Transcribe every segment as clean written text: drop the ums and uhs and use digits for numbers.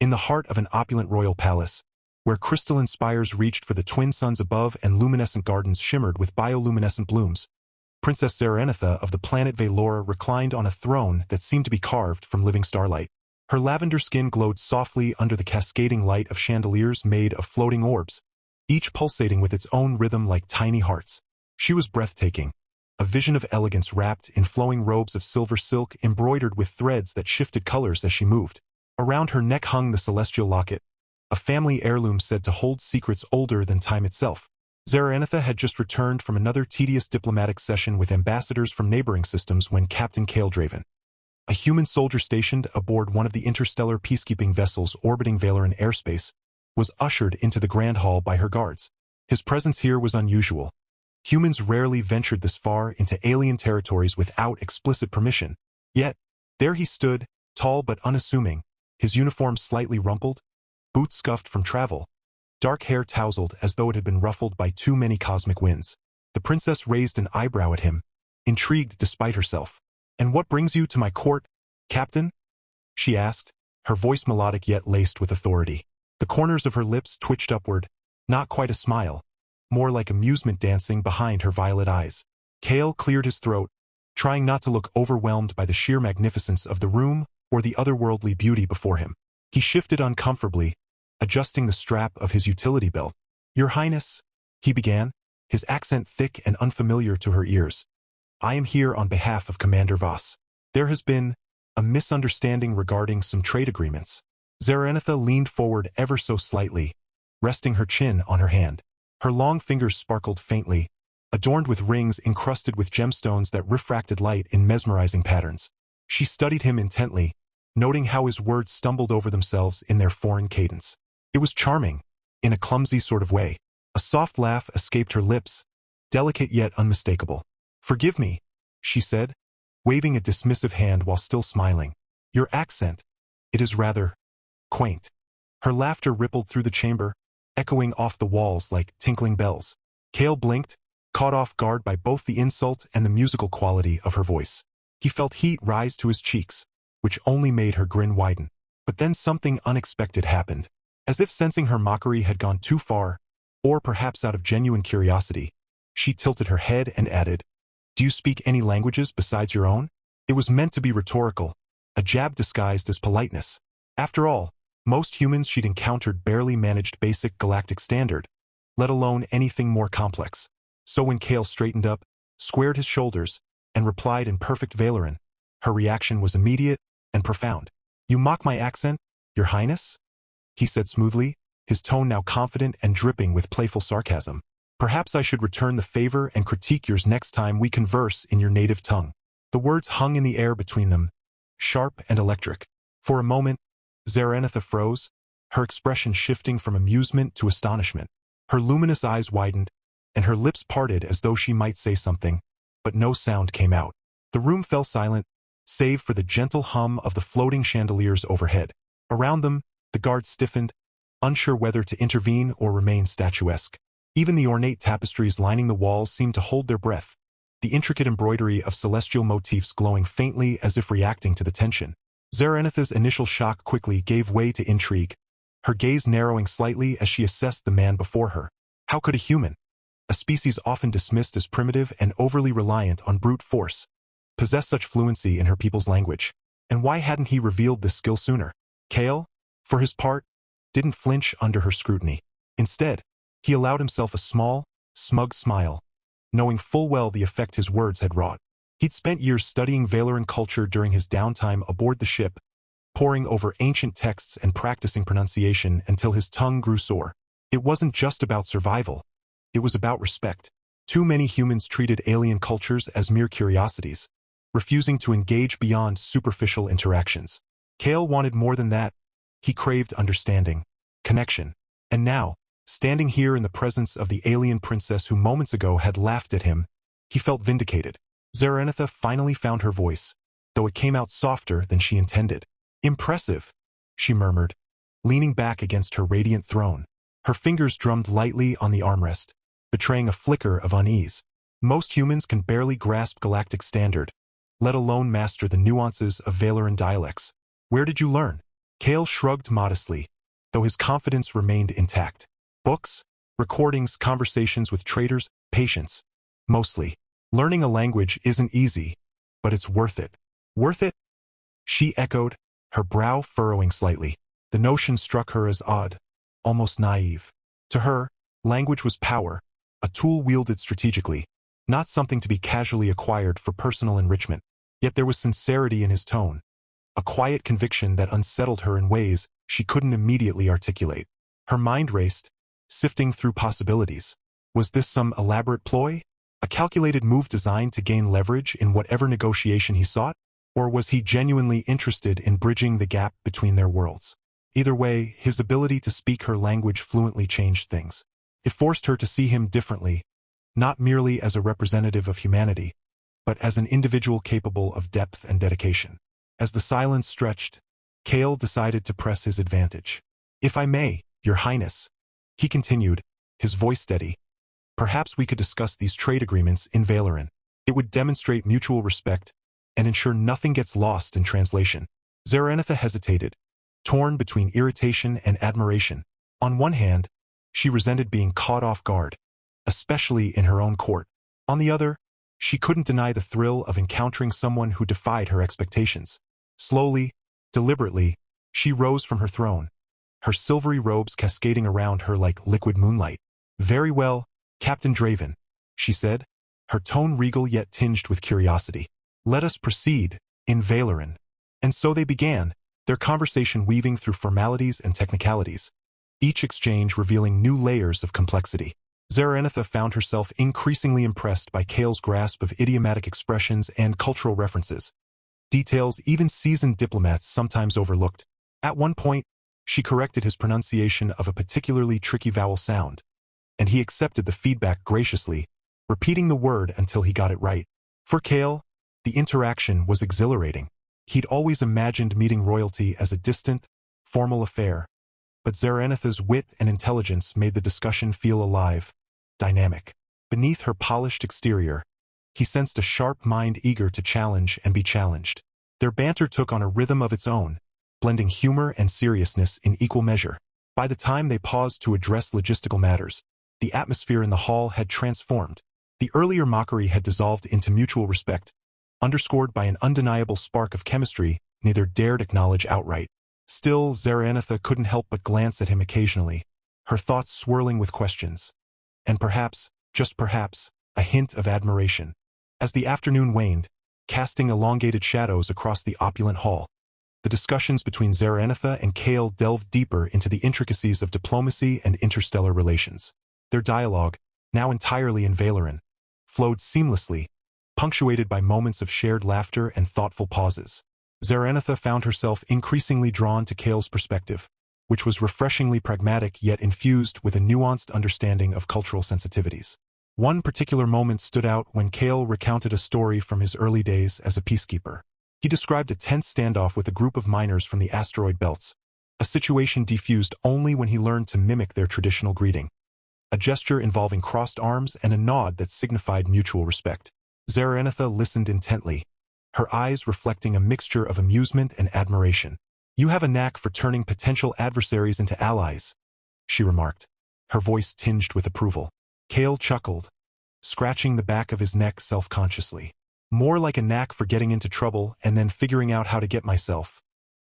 In the heart of an opulent royal palace, where crystalline spires reached for the twin suns above and luminescent gardens shimmered with bioluminescent blooms, Princess Zaranatha of the planet Valora reclined on a throne that seemed to be carved from living starlight. Her lavender skin glowed softly under the cascading light of chandeliers made of floating orbs, each pulsating with its own rhythm like tiny hearts. She was breathtaking, a vision of elegance wrapped in flowing robes of silver silk embroidered with threads that shifted colors as she moved. Around her neck hung the celestial locket, a family heirloom said to hold secrets older than time itself. Zaranatha had just returned from another tedious diplomatic session with ambassadors from neighboring systems when Captain Kale Draven, a human soldier stationed aboard one of the interstellar peacekeeping vessels orbiting Valoran airspace, was ushered into the grand hall by her guards. His presence here was unusual. Humans rarely ventured this far into alien territories without explicit permission. Yet, there he stood, tall but unassuming, his uniform slightly rumpled, boots scuffed from travel, dark hair tousled as though it had been ruffled by too many cosmic winds. The princess raised an eyebrow at him, intrigued despite herself. "And what brings you to my court, Captain?" she asked, her voice melodic yet laced with authority. The corners of her lips twitched upward, not quite a smile, more like amusement dancing behind her violet eyes. Kale cleared his throat, trying not to look overwhelmed by the sheer magnificence of the room or the otherworldly beauty before him. He shifted uncomfortably, adjusting the strap of his utility belt. "Your Highness," he began, his accent thick and unfamiliar to her ears. "I am here on behalf of Commander Voss. There has been a misunderstanding regarding some trade agreements." Zaranatha leaned forward ever so slightly, resting her chin on her hand. Her long fingers sparkled faintly, adorned with rings encrusted with gemstones that refracted light in mesmerizing patterns. She studied him intently, noting how his words stumbled over themselves in their foreign cadence. It was charming, in a clumsy sort of way. A soft laugh escaped her lips, delicate yet unmistakable. "Forgive me," she said, waving a dismissive hand while still smiling. "Your accent, it is rather quaint." Her laughter rippled through the chamber, echoing off the walls like tinkling bells. Kale blinked, caught off guard by both the insult and the musical quality of her voice. He felt heat rise to his cheeks, which only made her grin widen. But then something unexpected happened. As if sensing her mockery had gone too far, or perhaps out of genuine curiosity, she tilted her head and added, "Do you speak any languages besides your own?" It was meant to be rhetorical, a jab disguised as politeness. After all, most humans she'd encountered barely managed basic galactic standard, let alone anything more complex. So when Kale straightened up, squared his shoulders, and replied in perfect Valoran, her reaction was immediate and profound. "You mock my accent, Your Highness?" he said smoothly, his tone now confident and dripping with playful sarcasm. "Perhaps I should return the favor and critique yours next time we converse in your native tongue." The words hung in the air between them, sharp and electric. For a moment, Zaranatha froze, her expression shifting from amusement to astonishment. Her luminous eyes widened, and her lips parted as though she might say something, but no sound came out. The room fell silent, save for the gentle hum of the floating chandeliers overhead. Around them, the guards stiffened, unsure whether to intervene or remain statuesque. Even the ornate tapestries lining the walls seemed to hold their breath, the intricate embroidery of celestial motifs glowing faintly as if reacting to the tension. Zaranatha's initial shock quickly gave way to intrigue, her gaze narrowing slightly as she assessed the man before her. How could a human, a species often dismissed as primitive and overly reliant on brute force, possess such fluency in her people's language? And why hadn't he revealed this skill sooner? Kale, for his part, didn't flinch under her scrutiny. Instead, he allowed himself a small, smug smile, knowing full well the effect his words had wrought. He'd spent years studying Valoran culture during his downtime aboard the ship, poring over ancient texts and practicing pronunciation until his tongue grew sore. It wasn't just about survival. It was about respect. Too many humans treated alien cultures as mere curiosities, refusing to engage beyond superficial interactions. Kale wanted more than that. He craved understanding, connection. And now, standing here in the presence of the alien princess who moments ago had laughed at him, he felt vindicated. Zaranatha finally found her voice, though it came out softer than she intended. "Impressive," she murmured, leaning back against her radiant throne. Her fingers drummed lightly on the armrest, betraying a flicker of unease. Most humans can barely grasp galactic standard, let alone master the nuances of Valoran dialects. "Where did you learn?" Kale shrugged modestly, though his confidence remained intact. Books, recordings, conversations with traders, patience. Mostly. Learning a language isn't easy, but it's worth it. Worth it? She echoed, her brow furrowing slightly. The notion struck her as odd, almost naive. To her, language was power, a tool wielded strategically, not something to be casually acquired for personal enrichment. Yet there was sincerity in his tone, a quiet conviction that unsettled her in ways she couldn't immediately articulate. Her mind raced, sifting through possibilities. Was this some elaborate ploy? A calculated move designed to gain leverage in whatever negotiation he sought? Or was he genuinely interested in bridging the gap between their worlds? Either way, his ability to speak her language fluently changed things. It forced her to see him differently, not merely as a representative of humanity, but as an individual capable of depth and dedication. As the silence stretched, Kale decided to press his advantage. "If I may, Your Highness," he continued, his voice steady, "perhaps we could discuss these trade agreements in Valoran. It would demonstrate mutual respect and ensure nothing gets lost in translation." Zaranatha hesitated, torn between irritation and admiration. On one hand, she resented being caught off guard, especially in her own court. On the other, she couldn't deny the thrill of encountering someone who defied her expectations. Slowly, deliberately, she rose from her throne, her silvery robes cascading around her like liquid moonlight. "Very well, Captain Draven," she said, her tone regal yet tinged with curiosity. "Let us proceed, in Valoran." And so they began, their conversation weaving through formalities and technicalities, each exchange revealing new layers of complexity. Zaranatha found herself increasingly impressed by Kale's grasp of idiomatic expressions and cultural references, details even seasoned diplomats sometimes overlooked. At one point, she corrected his pronunciation of a particularly tricky vowel sound, and he accepted the feedback graciously, repeating the word until he got it right. For Kale, the interaction was exhilarating. He'd always imagined meeting royalty as a distant, formal affair, but Zaranatha's wit and intelligence made the discussion feel alive, dynamic. Beneath her polished exterior, he sensed a sharp mind eager to challenge and be challenged. Their banter took on a rhythm of its own, blending humor and seriousness in equal measure. By the time they paused to address logistical matters, the atmosphere in the hall had transformed. The earlier mockery had dissolved into mutual respect, underscored by an undeniable spark of chemistry neither dared acknowledge outright. Still, Zaranatha couldn't help but glance at him occasionally, her thoughts swirling with questions, and perhaps, just perhaps, a hint of admiration. As the afternoon waned, casting elongated shadows across the opulent hall, the discussions between Zaranatha and Kale delved deeper into the intricacies of diplomacy and interstellar relations. Their dialogue, now entirely in Valoran, flowed seamlessly, punctuated by moments of shared laughter and thoughtful pauses. Zaranatha found herself increasingly drawn to Kale's perspective, which was refreshingly pragmatic yet infused with a nuanced understanding of cultural sensitivities. One particular moment stood out when Kale recounted a story from his early days as a peacekeeper. He described a tense standoff with a group of miners from the asteroid belts, a situation defused only when he learned to mimic their traditional greeting, a gesture involving crossed arms and a nod that signified mutual respect. Zaranatha listened intently, her eyes reflecting a mixture of amusement and admiration. "You have a knack for turning potential adversaries into allies," she remarked, her voice tinged with approval. Kale chuckled, scratching the back of his neck self-consciously. "More like a knack for getting into trouble and then figuring out how to get myself,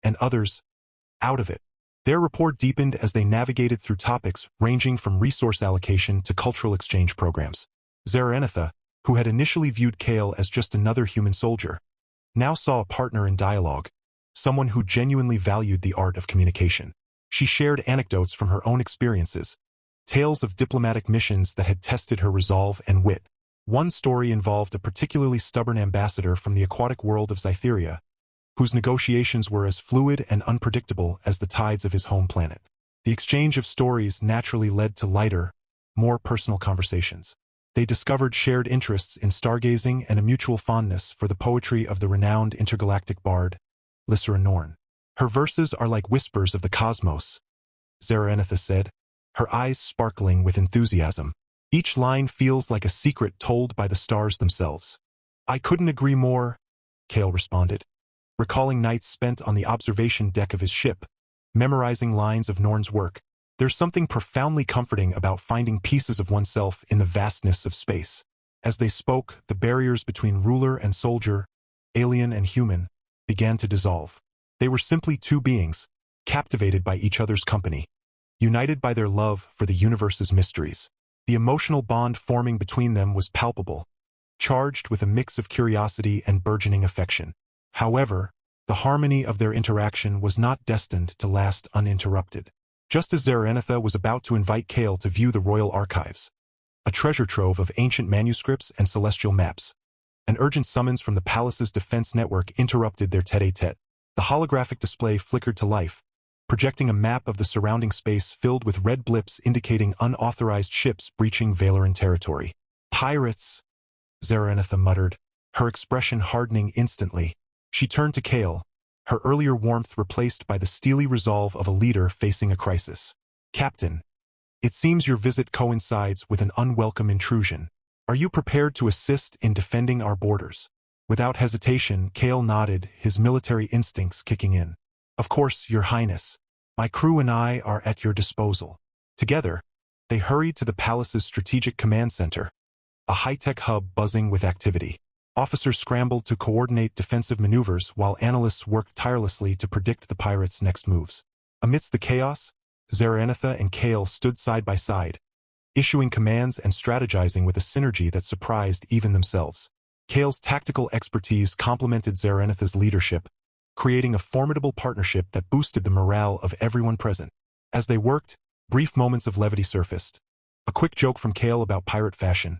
and others, out of it." Their rapport deepened as they navigated through topics ranging from resource allocation to cultural exchange programs. Zaranatha, who had initially viewed Kale as just another human soldier, now saw a partner in dialogue, someone who genuinely valued the art of communication. She shared anecdotes from her own experiences, tales of diplomatic missions that had tested her resolve and wit. One story involved a particularly stubborn ambassador from the aquatic world of Zytheria, whose negotiations were as fluid and unpredictable as the tides of his home planet. The exchange of stories naturally led to lighter, more personal conversations. They discovered shared interests in stargazing and a mutual fondness for the poetry of the renowned intergalactic bard, Lysra Norn. "Her verses are like whispers of the cosmos," Zaranatha said, her eyes sparkling with enthusiasm. "Each line feels like a secret told by the stars themselves." "I couldn't agree more," Kale responded, recalling nights spent on the observation deck of his ship, memorizing lines of Norn's work. There's something profoundly comforting about finding pieces of oneself in the vastness of space. As they spoke, the barriers between ruler and soldier, alien and human, began to dissolve. They were simply two beings, captivated by each other's company, united by their love for the universe's mysteries. The emotional bond forming between them was palpable, charged with a mix of curiosity and burgeoning affection. However, the harmony of their interaction was not destined to last uninterrupted. Just as Zaranatha was about to invite Kale to view the royal archives, a treasure trove of ancient manuscripts and celestial maps, an urgent summons from the palace's defense network interrupted their tete-a-tete. The holographic display flickered to life, projecting a map of the surrounding space filled with red blips indicating unauthorized ships breaching Valoran territory. "Pirates," Zaranatha muttered, her expression hardening instantly. She turned to Kale, her earlier warmth replaced by the steely resolve of a leader facing a crisis. "Captain, it seems your visit coincides with an unwelcome intrusion. Are you prepared to assist in defending our borders?" Without hesitation, Kale nodded, his military instincts kicking in. "Of course, Your Highness. My crew and I are at your disposal." Together, they hurried to the palace's strategic command center, a high-tech hub buzzing with activity. Officers scrambled to coordinate defensive maneuvers while analysts worked tirelessly to predict the pirates' next moves. Amidst the chaos, Zaranatha and Kale stood side by side, issuing commands and strategizing with a synergy that surprised even themselves. Kale's tactical expertise complemented Zaranatha's leadership, creating a formidable partnership that boosted the morale of everyone present. As they worked, brief moments of levity surfaced. A quick joke from Kale about pirate fashion,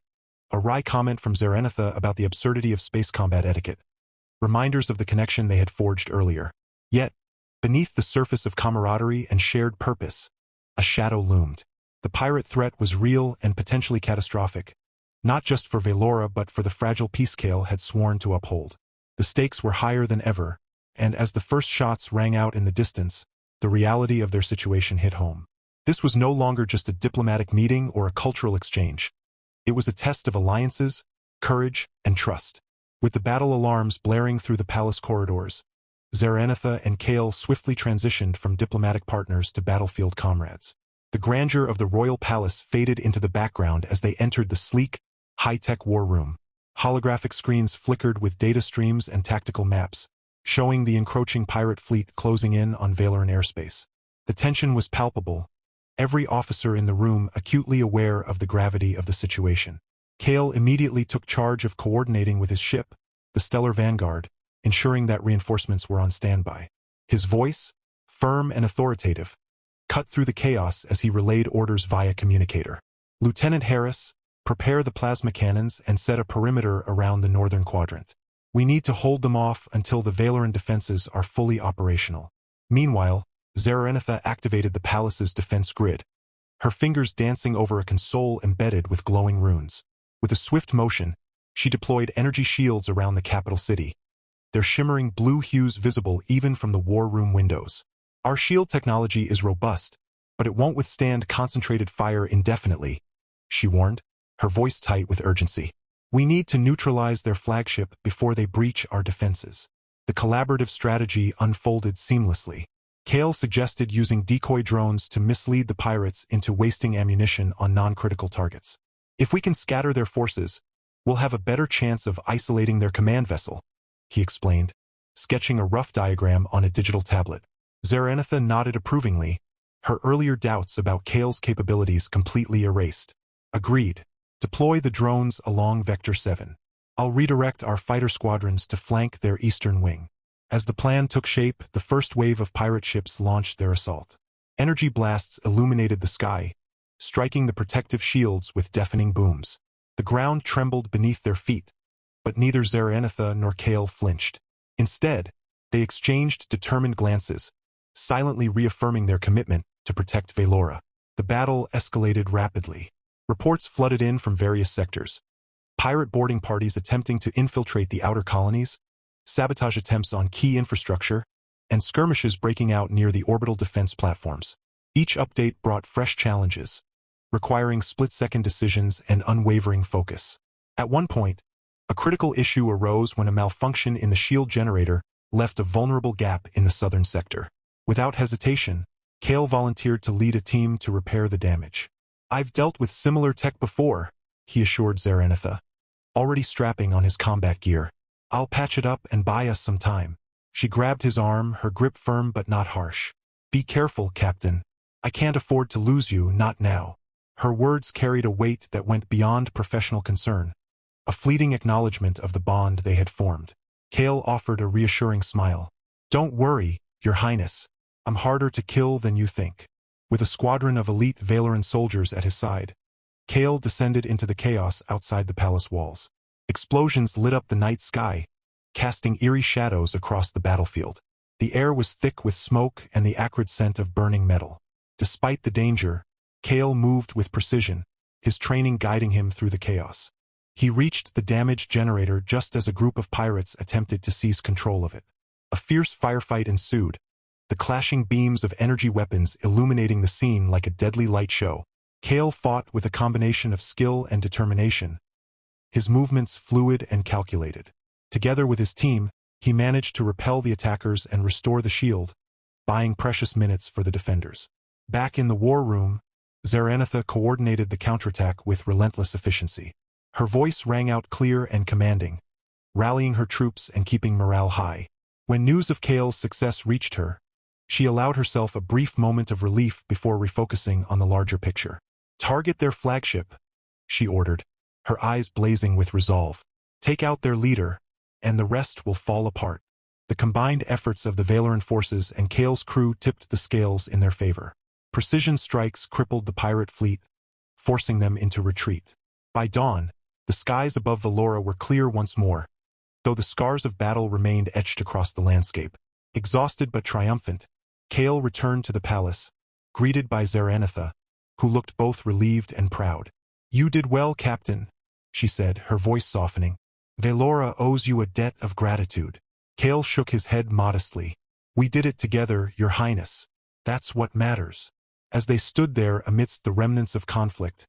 a wry comment from Zaranatha about the absurdity of space combat etiquette, reminders of the connection they had forged earlier. Yet, beneath the surface of camaraderie and shared purpose, a shadow loomed. The pirate threat was real and potentially catastrophic, not just for Velora but for the fragile peace Kale had sworn to uphold. The stakes were higher than ever, and as the first shots rang out in the distance, the reality of their situation hit home. This was no longer just a diplomatic meeting or a cultural exchange. It was a test of alliances, courage, and trust. With the battle alarms blaring through the palace corridors, Zaranatha and Kale swiftly transitioned from diplomatic partners to battlefield comrades. The grandeur of the royal palace faded into the background as they entered the sleek, high-tech war room. Holographic screens flickered with data streams and tactical maps, showing the encroaching pirate fleet closing in on Valoran airspace. The tension was palpable, every officer in the room acutely aware of the gravity of the situation. Kale immediately took charge of coordinating with his ship, the Stellar Vanguard, ensuring that reinforcements were on standby. His voice, firm and authoritative, cut through the chaos as he relayed orders via communicator. "Lieutenant Harris, prepare the plasma cannons and set a perimeter around the northern quadrant. We need to hold them off until the Valoran defenses are fully operational." Meanwhile, Zaranatha activated the palace's defense grid, her fingers dancing over a console embedded with glowing runes. With a swift motion, she deployed energy shields around the capital city, their shimmering blue hues visible even from the war room windows. "Our shield technology is robust, but it won't withstand concentrated fire indefinitely," she warned, her voice tight with urgency. "We need to neutralize their flagship before they breach our defenses." The collaborative strategy unfolded seamlessly. Kale suggested using decoy drones to mislead the pirates into wasting ammunition on non-critical targets. "If we can scatter their forces, we'll have a better chance of isolating their command vessel," he explained, sketching a rough diagram on a digital tablet. Zaranatha nodded approvingly, her earlier doubts about Kale's capabilities completely erased. "Agreed. Deploy the drones along Vector 7. I'll redirect our fighter squadrons to flank their eastern wing." As the plan took shape, the first wave of pirate ships launched their assault. Energy blasts illuminated the sky, striking the protective shields with deafening booms. The ground trembled beneath their feet, but neither Zaranatha nor Kale flinched. Instead, they exchanged determined glances, silently reaffirming their commitment to protect Velora. The battle escalated rapidly. Reports flooded in from various sectors. Pirate boarding parties attempting to infiltrate the outer colonies, sabotage attempts on key infrastructure, and skirmishes breaking out near the orbital defense platforms. Each update brought fresh challenges, requiring split-second decisions and unwavering focus. At one point, a critical issue arose when a malfunction in the shield generator left a vulnerable gap in the southern sector. Without hesitation, Kale volunteered to lead a team to repair the damage. "I've dealt with similar tech before," he assured Zaranatha, already strapping on his combat gear. "I'll patch it up and buy us some time." She grabbed his arm, her grip firm but not harsh. "Be careful, Captain. I can't afford to lose you, not now." Her words carried a weight that went beyond professional concern, a fleeting acknowledgement of the bond they had formed. Kale offered a reassuring smile. "Don't worry, Your Highness. I'm harder to kill than you think." With a squadron of elite Valoran soldiers at his side, Kale descended into the chaos outside the palace walls. Explosions lit up the night sky, casting eerie shadows across the battlefield. The air was thick with smoke and the acrid scent of burning metal. Despite the danger, Kale moved with precision, his training guiding him through the chaos. He reached the damaged generator just as a group of pirates attempted to seize control of it. A fierce firefight ensued, the clashing beams of energy weapons illuminating the scene like a deadly light show. Kale fought with a combination of skill and determination, his movements fluid and calculated. Together with his team, he managed to repel the attackers and restore the shield, buying precious minutes for the defenders. Back in the war room, Zaranatha coordinated the counterattack with relentless efficiency. Her voice rang out clear and commanding, rallying her troops and keeping morale high. When news of Kale's success reached her, she allowed herself a brief moment of relief before refocusing on the larger picture. "Target their flagship," she ordered, her eyes blazing with resolve. "Take out their leader, and the rest will fall apart." The combined efforts of the Valoran forces and Kale's crew tipped the scales in their favor. Precision strikes crippled the pirate fleet, forcing them into retreat. By dawn, the skies above Valora were clear once more, though the scars of battle remained etched across the landscape. Exhausted but triumphant, Kale returned to the palace, greeted by Zaranatha, who looked both relieved and proud. "You did well, Captain," she said, her voice softening. "Valora owes you a debt of gratitude." Kale shook his head modestly. "We did it together, Your Highness. That's what matters." As they stood there amidst the remnants of conflict,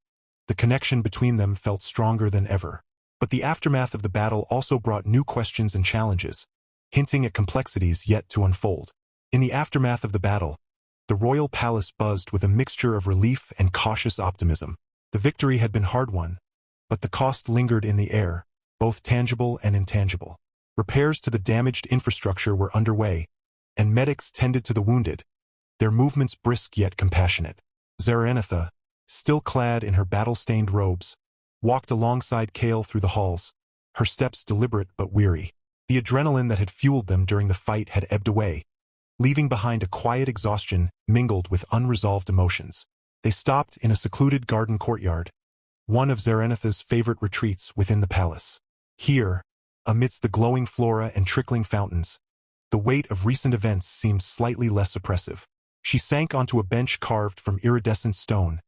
the connection between them felt stronger than ever. But the aftermath of the battle also brought new questions and challenges, hinting at complexities yet to unfold. In the aftermath of the battle, the royal palace buzzed with a mixture of relief and cautious optimism. The victory had been hard-won, but the cost lingered in the air, both tangible and intangible. Repairs to the damaged infrastructure were underway, and medics tended to the wounded, their movements brisk yet compassionate. Zaranatha, still clad in her battle-stained robes, walked alongside Kale through the halls, her steps deliberate but weary. The adrenaline that had fueled them during the fight had ebbed away, leaving behind a quiet exhaustion mingled with unresolved emotions. They stopped in a secluded garden courtyard, one of Zaranatha's favorite retreats within the palace. Here, amidst the glowing flora and trickling fountains, the weight of recent events seemed slightly less oppressive. She sank onto a bench carved from iridescent stone,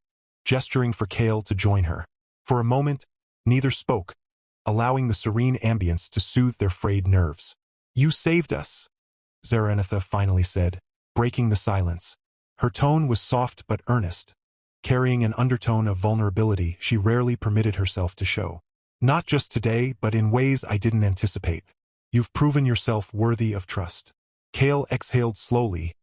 gesturing for Kale to join her. For a moment, neither spoke, allowing the serene ambience to soothe their frayed nerves. "You saved us," Zaranatha finally said, breaking the silence. Her tone was soft but earnest, carrying an undertone of vulnerability she rarely permitted herself to show. "Not just today, but in ways I didn't anticipate. You've proven yourself worthy of trust." Kale exhaled slowly,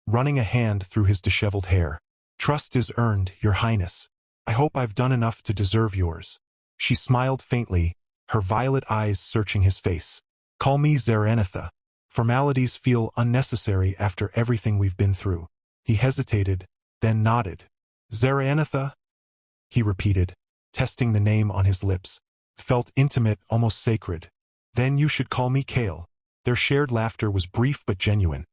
running a hand through his disheveled hair. "Trust is earned, Your Highness. I hope I've done enough to deserve yours." She smiled faintly, her violet eyes searching his face. "Call me Zaranatha. Formalities feel unnecessary after everything we've been through." He hesitated, then nodded. "Zaranatha?" he repeated, testing the name on his lips. Felt intimate, almost sacred. "Then you should call me Kale." Their shared laughter was brief but genuine,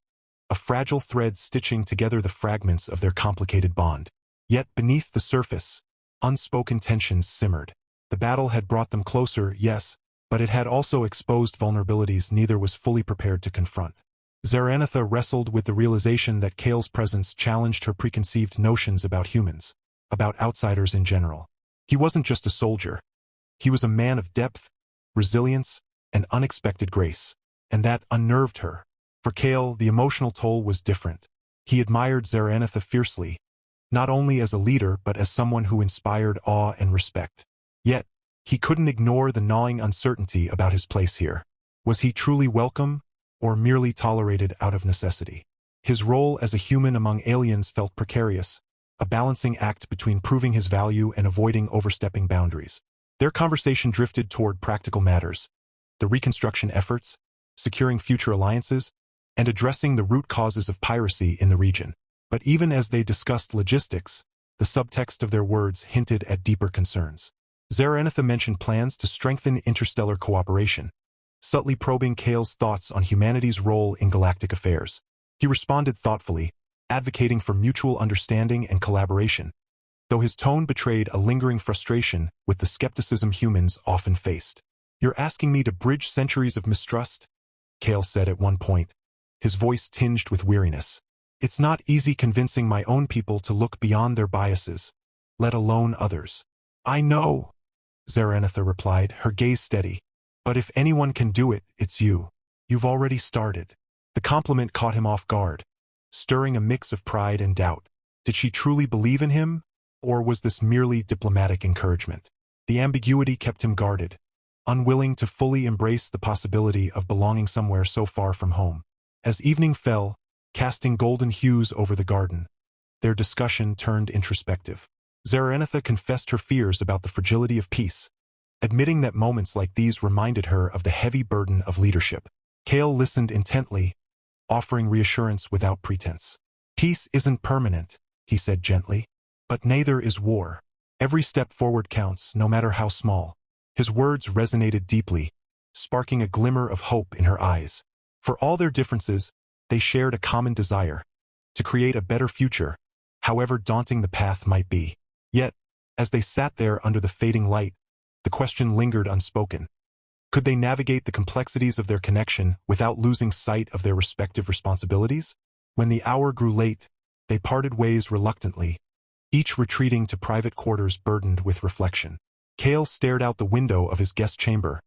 a fragile thread stitching together the fragments of their complicated bond. Yet beneath the surface, unspoken tensions simmered. The battle had brought them closer, yes, but it had also exposed vulnerabilities neither was fully prepared to confront. Zaranatha wrestled with the realization that Kale's presence challenged her preconceived notions about humans, about outsiders in general. He wasn't just a soldier. He was a man of depth, resilience, and unexpected grace, and that unnerved her. For Kale, the emotional toll was different. He admired Zaranatha fiercely, not only as a leader but as someone who inspired awe and respect. Yet, he couldn't ignore the gnawing uncertainty about his place here. Was he truly welcome, or merely tolerated out of necessity? His role as a human among aliens felt precarious, a balancing act between proving his value and avoiding overstepping boundaries. Their conversation drifted toward practical matters, the reconstruction efforts, securing future alliances, and addressing the root causes of piracy in the region. But even as they discussed logistics, the subtext of their words hinted at deeper concerns. Zaranatha mentioned plans to strengthen interstellar cooperation, subtly probing Kale's thoughts on humanity's role in galactic affairs. He responded thoughtfully, advocating for mutual understanding and collaboration, though his tone betrayed a lingering frustration with the skepticism humans often faced. "You're asking me to bridge centuries of mistrust?" Kale said at one point, his voice tinged with weariness. "It's not easy convincing my own people to look beyond their biases, let alone others." "I know," Zaranatha replied, her gaze steady. "But if anyone can do it, it's you. You've already started." The compliment caught him off guard, stirring a mix of pride and doubt. Did she truly believe in him, or was this merely diplomatic encouragement? The ambiguity kept him guarded, unwilling to fully embrace the possibility of belonging somewhere so far from home. As evening fell, casting golden hues over the garden, their discussion turned introspective. Zaranatha confessed her fears about the fragility of peace, admitting that moments like these reminded her of the heavy burden of leadership. Kale listened intently, offering reassurance without pretense. "Peace isn't permanent," he said gently, "but neither is war. Every step forward counts, no matter how small." His words resonated deeply, sparking a glimmer of hope in her eyes. For all their differences, they shared a common desire, to create a better future, however daunting the path might be. Yet, as they sat there under the fading light, the question lingered unspoken. Could they navigate the complexities of their connection without losing sight of their respective responsibilities? When the hour grew late, they parted ways reluctantly, each retreating to private quarters burdened with reflection. Kale stared out the window of his guest chamber,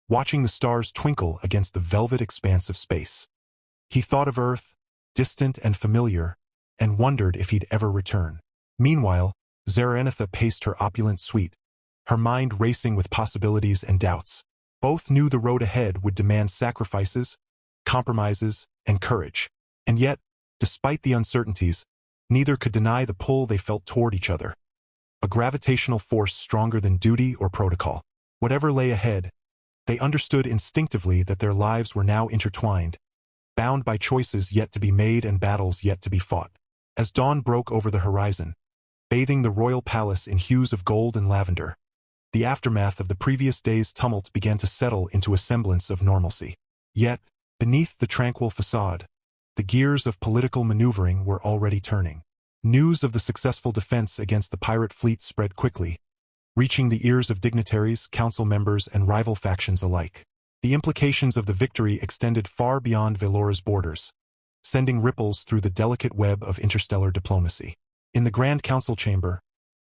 watching the stars twinkle against the velvet expanse of space. He thought of Earth, distant and familiar, and wondered if he'd ever return. Meanwhile, Zaranatha paced her opulent suite, her mind racing with possibilities and doubts. Both knew the road ahead would demand sacrifices, compromises, and courage. And yet, despite the uncertainties, neither could deny the pull they felt toward each other. A gravitational force stronger than duty or protocol. Whatever lay ahead, they understood instinctively that their lives were now intertwined, bound by choices yet to be made and battles yet to be fought. As dawn broke over the horizon, bathing the royal palace in hues of gold and lavender, the aftermath of the previous day's tumult began to settle into a semblance of normalcy. Yet, beneath the tranquil facade, the gears of political maneuvering were already turning. News of the successful defense against the pirate fleet spread quickly, reaching the ears of dignitaries, council members, and rival factions alike. The implications of the victory extended far beyond Velora's borders, sending ripples through the delicate web of interstellar diplomacy. In the Grand Council chamber,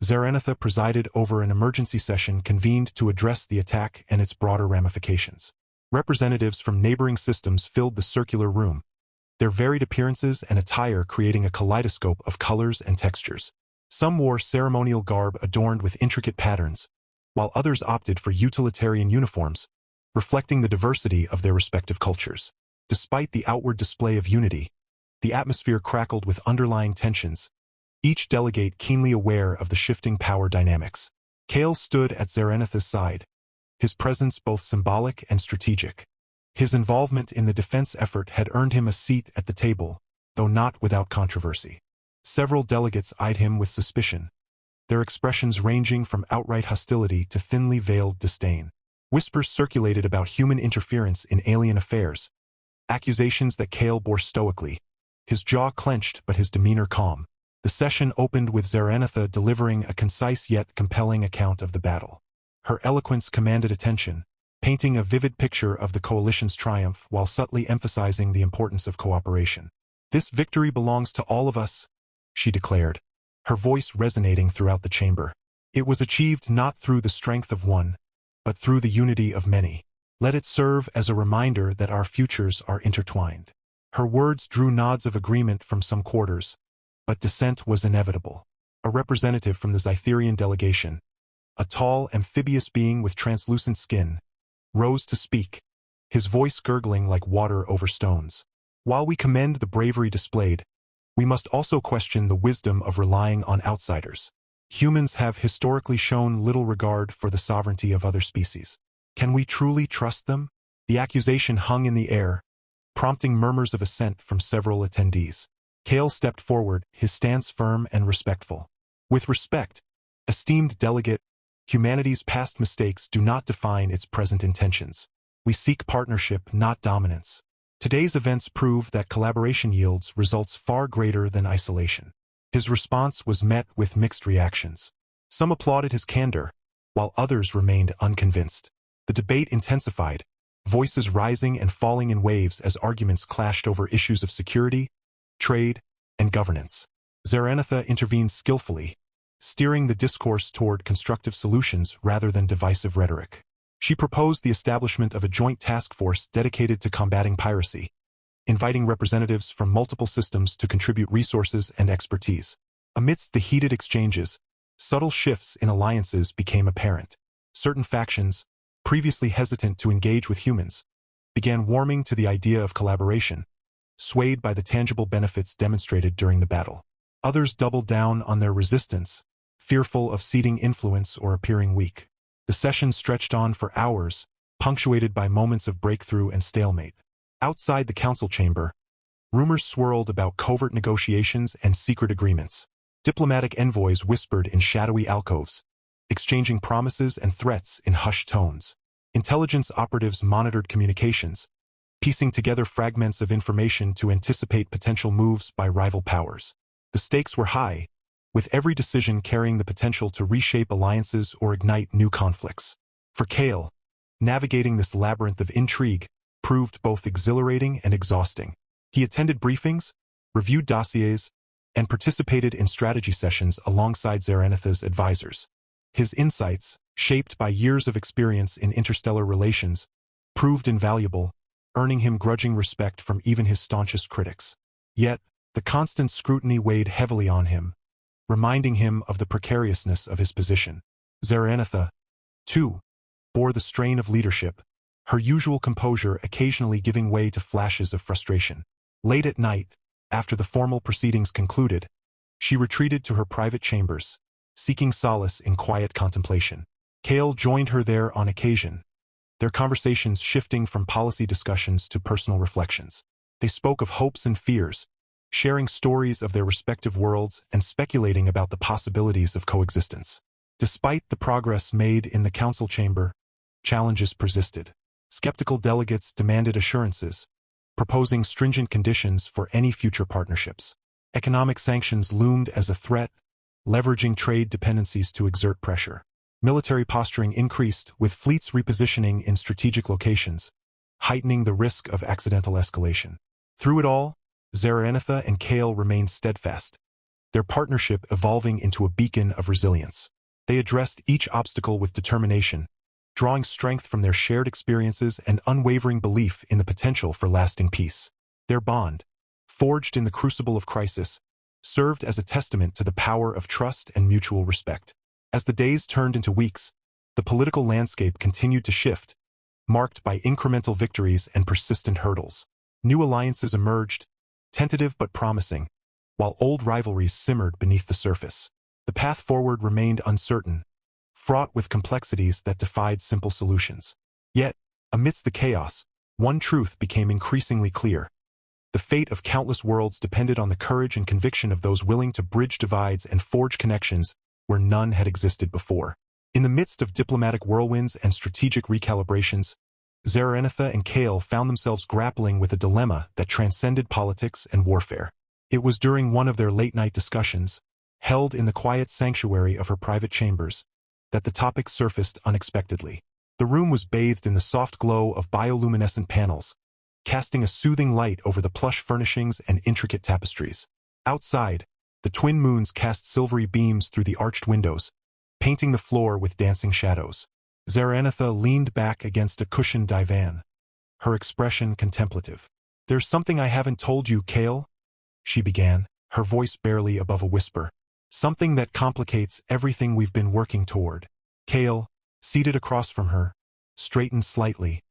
Zaranatha presided over an emergency session convened to address the attack and its broader ramifications. Representatives from neighboring systems filled the circular room, their varied appearances and attire creating a kaleidoscope of colors and textures. Some wore ceremonial garb adorned with intricate patterns, while others opted for utilitarian uniforms, reflecting the diversity of their respective cultures. Despite the outward display of unity, the atmosphere crackled with underlying tensions, each delegate keenly aware of the shifting power dynamics. Kale stood at Zaranatha's side, his presence both symbolic and strategic. His involvement in the defense effort had earned him a seat at the table, though not without controversy. Several delegates eyed him with suspicion, their expressions ranging from outright hostility to thinly veiled disdain. Whispers circulated about human interference in alien affairs, accusations that Kale bore stoically, his jaw clenched but his demeanor calm. The session opened with Zaranatha delivering a concise yet compelling account of the battle. Her eloquence commanded attention, painting a vivid picture of the coalition's triumph while subtly emphasizing the importance of cooperation. "This victory belongs to all of us," she declared, her voice resonating throughout the chamber. "It was achieved not through the strength of one, but through the unity of many. Let it serve as a reminder that our futures are intertwined." Her words drew nods of agreement from some quarters, but dissent was inevitable. A representative from the Zytherian delegation, a tall, amphibious being with translucent skin, rose to speak, his voice gurgling like water over stones. While we commend the bravery displayed, we must also question the wisdom of relying on outsiders. Humans have historically shown little regard for the sovereignty of other species. Can we truly trust them? The accusation hung in the air, prompting murmurs of assent from several attendees. Kale stepped forward, his stance firm and respectful. With respect, esteemed delegate, humanity's past mistakes do not define its present intentions. We seek partnership, not dominance. Today's events prove that collaboration yields results far greater than isolation. His response was met with mixed reactions. Some applauded his candor, while others remained unconvinced. The debate intensified, voices rising and falling in waves as arguments clashed over issues of security, trade, and governance. Zaranatha intervened skillfully, steering the discourse toward constructive solutions rather than divisive rhetoric. She proposed the establishment of a joint task force dedicated to combating piracy, inviting representatives from multiple systems to contribute resources and expertise. Amidst the heated exchanges, subtle shifts in alliances became apparent. Certain factions, previously hesitant to engage with humans, began warming to the idea of collaboration, swayed by the tangible benefits demonstrated during the battle. Others doubled down on their resistance, fearful of ceding influence or appearing weak. The session stretched on for hours, punctuated by moments of breakthrough and stalemate. Outside the council chamber, rumors swirled about covert negotiations and secret agreements. Diplomatic envoys whispered in shadowy alcoves, exchanging promises and threats in hushed tones. Intelligence operatives monitored communications, piecing together fragments of information to anticipate potential moves by rival powers. The stakes were high, with every decision carrying the potential to reshape alliances or ignite new conflicts. For Kale, navigating this labyrinth of intrigue proved both exhilarating and exhausting. He attended briefings, reviewed dossiers, and participated in strategy sessions alongside Zaranatha's advisors. His insights, shaped by years of experience in interstellar relations, proved invaluable, earning him grudging respect from even his staunchest critics. Yet, the constant scrutiny weighed heavily on him, reminding him of the precariousness of his position. Zaranatha, too, bore the strain of leadership, her usual composure occasionally giving way to flashes of frustration. Late at night, after the formal proceedings concluded, she retreated to her private chambers, seeking solace in quiet contemplation. Kale joined her there on occasion, their conversations shifting from policy discussions to personal reflections. They spoke of hopes and fears, sharing stories of their respective worlds and speculating about the possibilities of coexistence. Despite the progress made in the council chamber, challenges persisted. Skeptical delegates demanded assurances, proposing stringent conditions for any future partnerships. Economic sanctions loomed as a threat, leveraging trade dependencies to exert pressure. Military posturing increased, with fleets repositioning in strategic locations, heightening the risk of accidental escalation. Through it all, Zaranatha and Kale remained steadfast, their partnership evolving into a beacon of resilience. They addressed each obstacle with determination, drawing strength from their shared experiences and unwavering belief in the potential for lasting peace. Their bond, forged in the crucible of crisis, served as a testament to the power of trust and mutual respect. As the days turned into weeks, the political landscape continued to shift, marked by incremental victories and persistent hurdles. New alliances emerged, tentative but promising, while old rivalries simmered beneath the surface. The path forward remained uncertain, fraught with complexities that defied simple solutions. Yet, amidst the chaos, one truth became increasingly clear. The fate of countless worlds depended on the courage and conviction of those willing to bridge divides and forge connections where none had existed before. In the midst of diplomatic whirlwinds and strategic recalibrations, Zaranatha and Kale found themselves grappling with a dilemma that transcended politics and warfare. It was during one of their late-night discussions, held in the quiet sanctuary of her private chambers, that the topic surfaced unexpectedly. The room was bathed in the soft glow of bioluminescent panels, casting a soothing light over the plush furnishings and intricate tapestries. Outside, the twin moons cast silvery beams through the arched windows, painting the floor with dancing shadows. Zaranatha leaned back against a cushioned divan, her expression contemplative. "There's something I haven't told you, Kale," she began, her voice barely above a whisper. "Something that complicates everything we've been working toward." Kale, seated across from her, straightened slightly,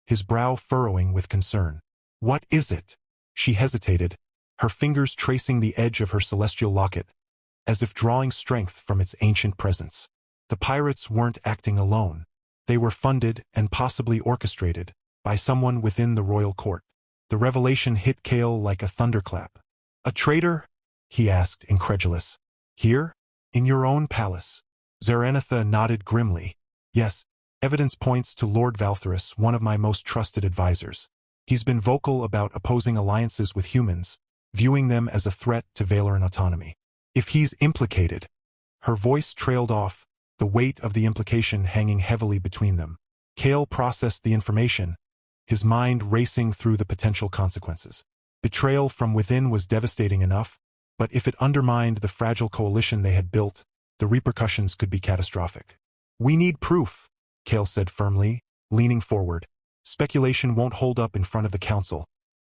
his brow furrowing with concern. "What is it?" She hesitated, her fingers tracing the edge of her celestial locket, as if drawing strength from its ancient presence. The pirates weren't acting alone. They were funded and possibly orchestrated by someone within the royal court. The revelation hit Cale like a thunderclap. "A traitor?" he asked, incredulous. "Here? In your own palace?" Zaranatha nodded grimly. "Yes, evidence points to Lord Valtherus, one of my most trusted advisors. He's been vocal about opposing alliances with humans, viewing them as a threat to Valoran autonomy. If he's implicated—" Her voice trailed off, the weight of the implication hanging heavily between them. Cale processed the information, his mind racing through the potential consequences. Betrayal from within was devastating enough, but if it undermined the fragile coalition they had built, the repercussions could be catastrophic. "We need proof," Cale said firmly, leaning forward. "Speculation won't hold up in front of the council,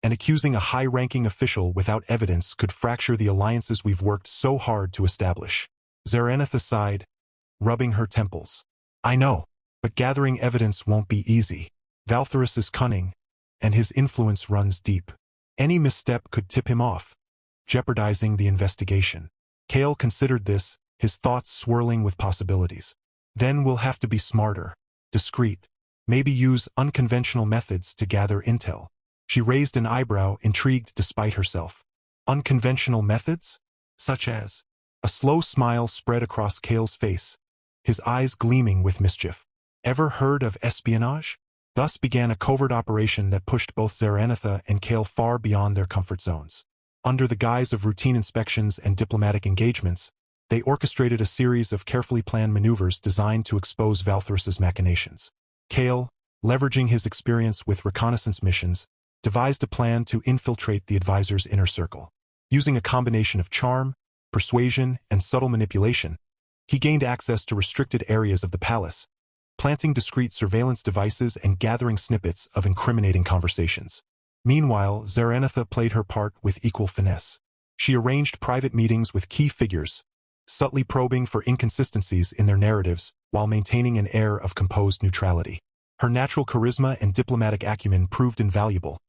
and accusing a high-ranking official without evidence could fracture the alliances we've worked so hard to establish." Zaranatha sighed, rubbing her temples. "I know, but gathering evidence won't be easy. Valtherus is cunning, and his influence runs deep. Any misstep could tip him off, jeopardizing the investigation." Cale considered this, his thoughts swirling with possibilities. "Then we'll have to be smarter, discreet, maybe use unconventional methods to gather intel." She raised an eyebrow, intrigued despite herself. "Unconventional methods? Such as?" A slow smile spread across Cale's face, his eyes gleaming with mischief. "Ever heard of espionage?" Thus began a covert operation that pushed both Zaranatha and Cale far beyond their comfort zones. Under the guise of routine inspections and diplomatic engagements, they orchestrated a series of carefully planned maneuvers designed to expose Valtherus's machinations. Cale, leveraging his experience with reconnaissance missions, devised a plan to infiltrate the advisor's inner circle. Using a combination of charm, persuasion, and subtle manipulation, he gained access to restricted areas of the palace, planting discreet surveillance devices and gathering snippets of incriminating conversations. Meanwhile, Zaranatha played her part with equal finesse. She arranged private meetings with key figures, subtly probing for inconsistencies in their narratives while maintaining an air of composed neutrality. Her natural charisma and diplomatic acumen proved invaluable,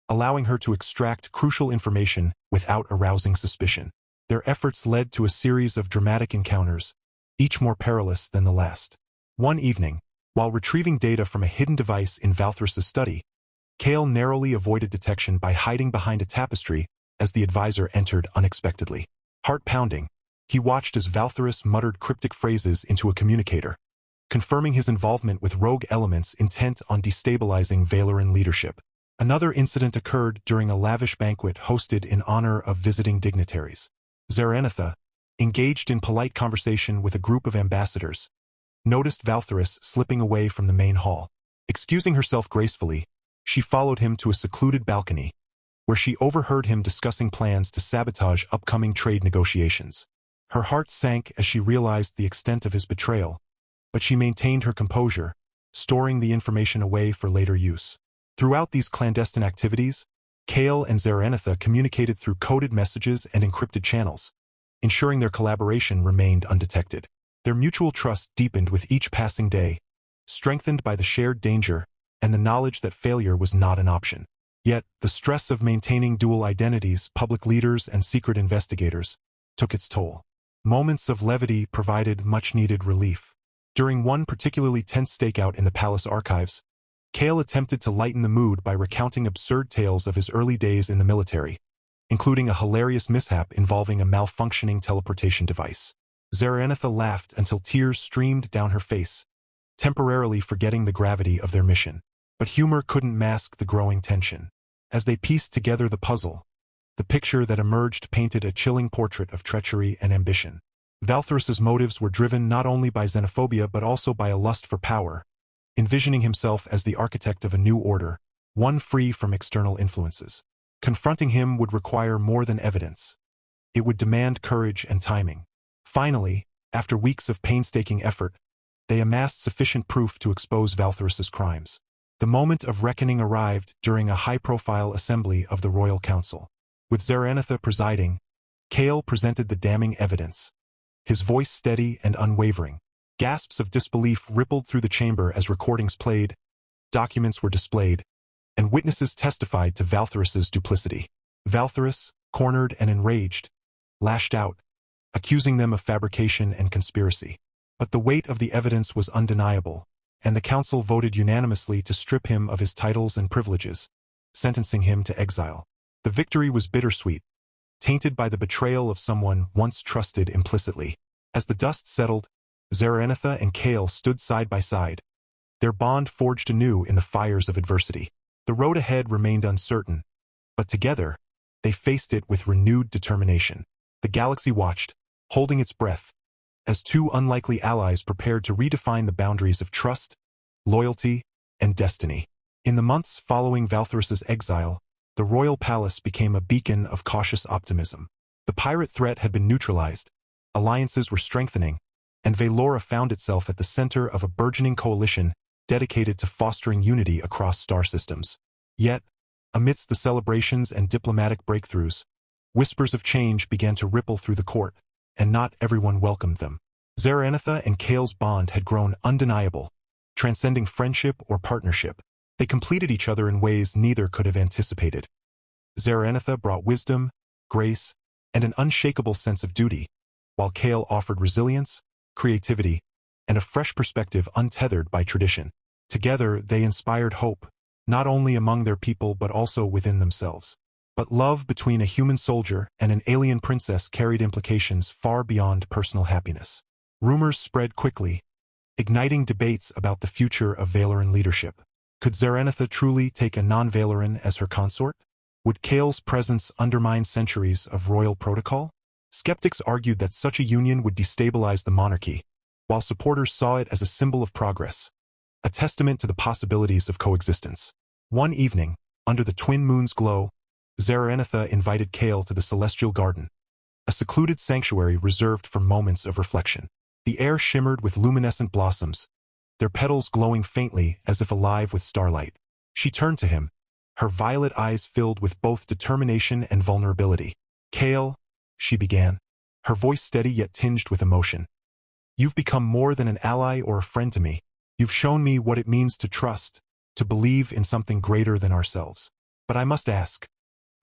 allowing her to extract crucial information without arousing suspicion. Their efforts led to a series of dramatic encounters, each more perilous than the last. One evening, while retrieving data from a hidden device in Valtherus's study, Cale narrowly avoided detection by hiding behind a tapestry as the advisor entered unexpectedly. Heart-pounding, he watched as Valtherus muttered cryptic phrases into a communicator, confirming his involvement with rogue elements intent on destabilizing Valoran leadership. Another incident occurred during a lavish banquet hosted in honor of visiting dignitaries. Zaranatha, engaged in polite conversation with a group of ambassadors, noticed Valtherus slipping away from the main hall. Excusing herself gracefully, she followed him to a secluded balcony, where she overheard him discussing plans to sabotage upcoming trade negotiations. Her heart sank as she realized the extent of his betrayal, but she maintained her composure, storing the information away for later use. Throughout these clandestine activities, Cale and Zaranatha communicated through coded messages and encrypted channels, ensuring their collaboration remained undetected. Their mutual trust deepened with each passing day, strengthened by the shared danger and the knowledge that failure was not an option. Yet, the stress of maintaining dual identities, public leaders and secret investigators, took its toll. Moments of levity provided much-needed relief. During one particularly tense stakeout in the palace archives, Cale attempted to lighten the mood by recounting absurd tales of his early days in the military, including a hilarious mishap involving a malfunctioning teleportation device. Zaranatha laughed until tears streamed down her face, temporarily forgetting the gravity of their mission. But humor couldn't mask the growing tension. As they pieced together the puzzle, the picture that emerged painted a chilling portrait of treachery and ambition. Valtherus's motives were driven not only by xenophobia but also by a lust for power, envisioning himself as the architect of a new order, one free from external influences. Confronting him would require more than evidence. It would demand courage and timing. Finally, after weeks of painstaking effort, they amassed sufficient proof to expose Valtherus's crimes. The moment of reckoning arrived during a high-profile assembly of the Royal Council. With Zaranatha presiding, Cale presented the damning evidence, his voice steady and unwavering. Gasps of disbelief rippled through the chamber as recordings played, documents were displayed, and witnesses testified to Valtherus's duplicity. Valtherus, cornered and enraged, lashed out, accusing them of fabrication and conspiracy. But the weight of the evidence was undeniable, and the council voted unanimously to strip him of his titles and privileges, sentencing him to exile. The victory was bittersweet, tainted by the betrayal of someone once trusted implicitly. As the dust settled, Zarenitha and Kale stood side by side, their bond forged anew in the fires of adversity. The road ahead remained uncertain, but together, they faced it with renewed determination. The galaxy watched, holding its breath, as two unlikely allies prepared to redefine the boundaries of trust, loyalty, and destiny. In the months following Valtherus's exile, the royal palace became a beacon of cautious optimism. The pirate threat had been neutralized, alliances were strengthening, and Velora found itself at the center of a burgeoning coalition dedicated to fostering unity across star systems. Yet, amidst the celebrations and diplomatic breakthroughs, whispers of change began to ripple through the court, and not everyone welcomed them. Zarenitha and Kale's bond had grown undeniable, transcending friendship or partnership. They completed each other in ways neither could have anticipated. Zarenitha brought wisdom, grace, and an unshakable sense of duty, while Kale offered resilience, creativity, and a fresh perspective untethered by tradition. Together, they inspired hope, not only among their people but also within themselves. But love between a human soldier and an alien princess carried implications far beyond personal happiness. Rumors spread quickly, igniting debates about the future of Valoran leadership. Could Zarenitha truly take a non-Valoran as her consort? Would Kale's presence undermine centuries of royal protocol? Skeptics argued that such a union would destabilize the monarchy, while supporters saw it as a symbol of progress, a testament to the possibilities of coexistence. One evening, under the twin moon's glow, Zarenitha invited Kale to the Celestial Garden, a secluded sanctuary reserved for moments of reflection. The air shimmered with luminescent blossoms, their petals glowing faintly as if alive with starlight. She turned to him, her violet eyes filled with both determination and vulnerability. "Kale," she began, her voice steady yet tinged with emotion. "You've become more than an ally or a friend to me. You've shown me what it means to trust, to believe in something greater than ourselves. But I must ask,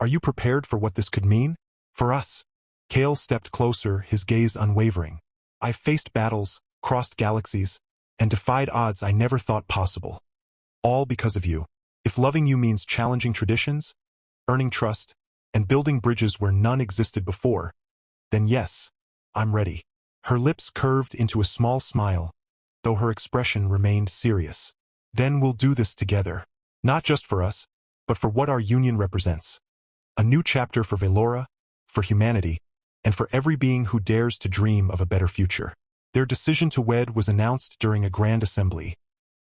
are you prepared for what this could mean? For us?" Kale stepped closer, his gaze unwavering. "I've faced battles, crossed galaxies, and defied odds I never thought possible. All because of you. If loving you means challenging traditions, earning trust, and building bridges where none existed before, then yes, I'm ready." Her lips curved into a small smile, though her expression remained serious. "Then we'll do this together. Not just for us, but for what our union represents. A new chapter for Velora, for humanity, and for every being who dares to dream of a better future." Their decision to wed was announced during a grand assembly,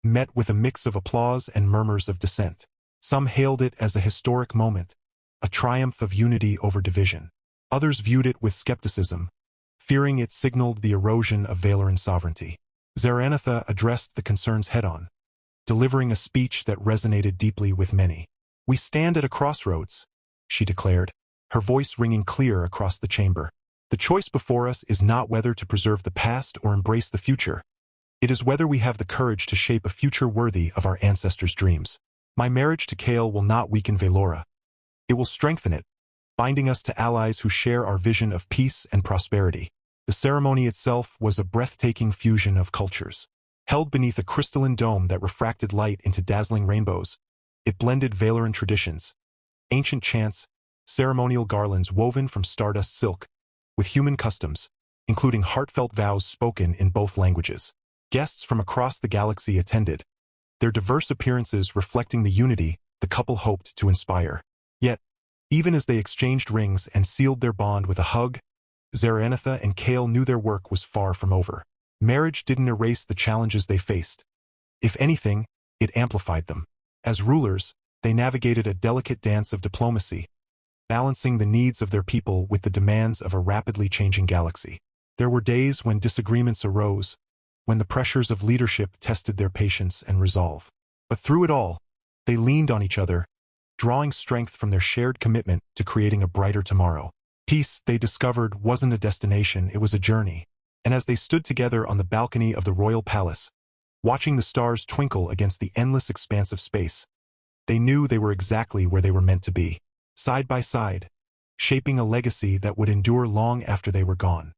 met with a mix of applause and murmurs of dissent. Some hailed it as a historic moment, a triumph of unity over division. Others viewed it with skepticism, fearing it signaled the erosion of Valoran sovereignty. Zarenitha addressed the concerns head-on, delivering a speech that resonated deeply with many. "We stand at a crossroads," she declared, her voice ringing clear across the chamber. "The choice before us is not whether to preserve the past or embrace the future. It is whether we have the courage to shape a future worthy of our ancestors' dreams. My marriage to Kale will not weaken Velora. It will strengthen it, binding us to allies who share our vision of peace and prosperity." The ceremony itself was a breathtaking fusion of cultures. Held beneath a crystalline dome that refracted light into dazzling rainbows, it blended Valoran traditions, ancient chants, ceremonial garlands woven from stardust silk, with human customs, including heartfelt vows spoken in both languages. Guests from across the galaxy attended, their diverse appearances reflecting the unity the couple hoped to inspire. Yet, even as they exchanged rings and sealed their bond with a hug, Zarenitha and Kale knew their work was far from over. Marriage didn't erase the challenges they faced. If anything, it amplified them. As rulers, they navigated a delicate dance of diplomacy, balancing the needs of their people with the demands of a rapidly changing galaxy. There were days when disagreements arose, when the pressures of leadership tested their patience and resolve. But through it all, they leaned on each other, drawing strength from their shared commitment to creating a brighter tomorrow. Peace, they discovered, wasn't a destination, it was a journey. And as they stood together on the balcony of the royal palace, watching the stars twinkle against the endless expanse of space, they knew they were exactly where they were meant to be. side by side, shaping a legacy that would endure long after they were gone.